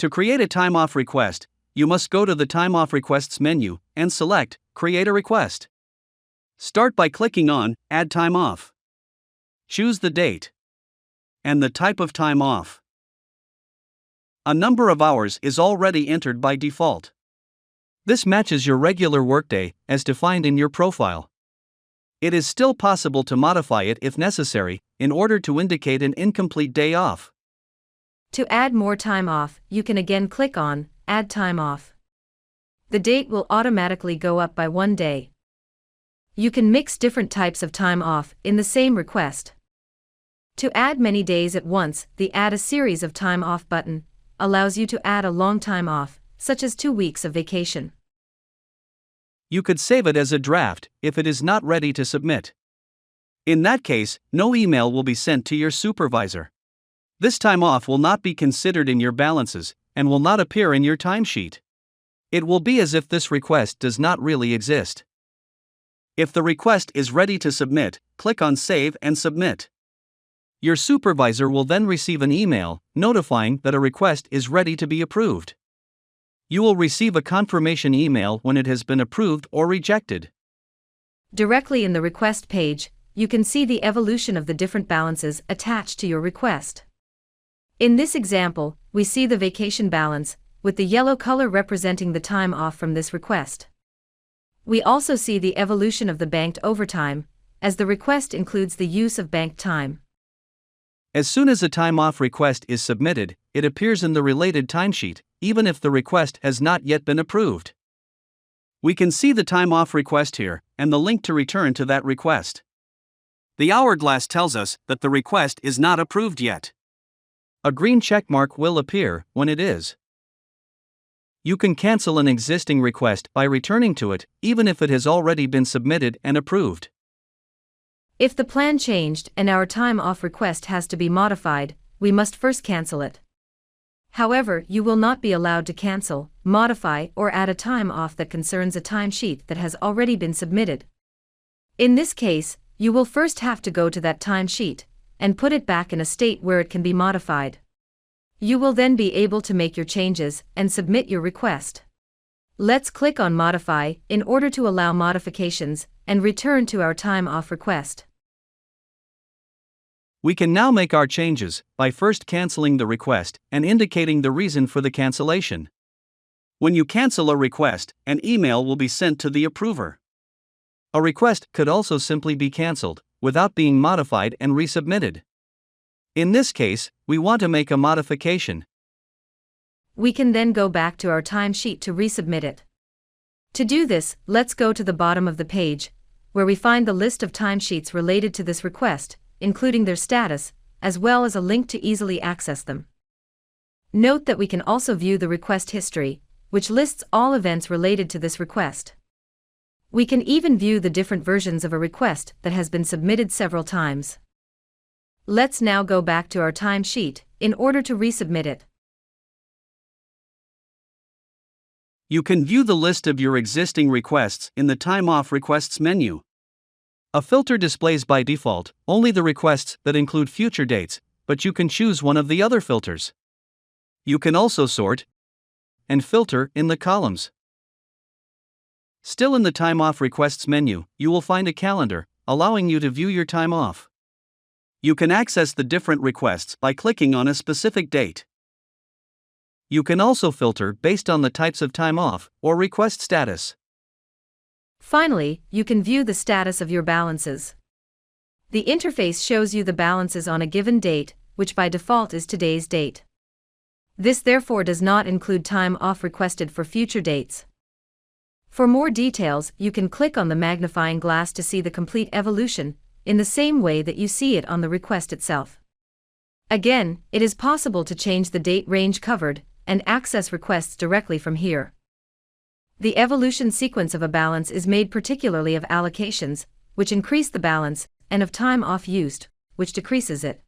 To create a time off request, you must go to the Time Off Requests menu and select Create a Request. Start by clicking on Add Time Off. Choose the date and the type of time off. A number of hours is already entered by default. This matches your regular workday as defined in your profile. It is still possible to modify it if necessary, in order to indicate an incomplete day off. To add more time off, you can again click on Add Time Off. The date will automatically go up by 1 day. You can mix different types of time off in the same request. To add many days at once, the Add a Series of Time Off button allows you to add a long time off, such as 2 weeks of vacation. You could save it as a draft if it is not ready to submit. In that case, no email will be sent to your supervisor. This time off will not be considered in your balances and will not appear in your timesheet. It will be as if this request does not really exist. If the request is ready to submit, click on Save and Submit. Your supervisor will then receive an email notifying that a request is ready to be approved. You will receive a confirmation email when it has been approved or rejected. Directly in the request page, you can see the evolution of the different balances attached to your request. In this example, we see the vacation balance, with the yellow color representing the time off from this request. We also see the evolution of the banked overtime, as the request includes the use of banked time. As soon as a time off request is submitted, it appears in the related timesheet, even if the request has not yet been approved. We can see the time off request here, and the link to return to that request. The hourglass tells us that the request is not approved yet. A green check mark will appear when it is. You can cancel an existing request by returning to it, even if it has already been submitted and approved. If the plan changed and our time off request has to be modified, we must first cancel it. However, you will not be allowed to cancel, modify, or add a time off that concerns a timesheet that has already been submitted. In this case, you will first have to go to that timesheet and put it back in a state where it can be modified. You will then be able to make your changes and submit your request. Let's click on Modify in order to allow modifications and return to our time off request. We can now make our changes by first canceling the request and indicating the reason for the cancellation. When you cancel a request, an email will be sent to the approver. A request could also simply be cancelled without being modified and resubmitted. In this case, we want to make a modification. We can then go back to our timesheet to resubmit it. To do this, let's go to the bottom of the page, where we find the list of timesheets related to this request, including their status, as well as a link to easily access them. Note that we can also view the request history, which lists all events related to this request. We can even view the different versions of a request that has been submitted several times. Let's now go back to our timesheet in order to resubmit it. You can view the list of your existing requests in the Time Off Requests menu. A filter displays by default only the requests that include future dates, but you can choose one of the other filters. You can also sort and filter in the columns. Still in the Time Off Requests menu, you will find a calendar, allowing you to view your time off. You can access the different requests by clicking on a specific date. You can also filter based on the types of time off or request status. Finally, you can view the status of your balances. The interface shows you the balances on a given date, which by default is today's date. This therefore does not include time off requested for future dates. For more details, you can click on the magnifying glass to see the complete evolution, in the same way that you see it on the request itself. Again, it is possible to change the date range covered and access requests directly from here. The evolution sequence of a balance is made particularly of allocations, which increase the balance, and of time off used, which decreases it.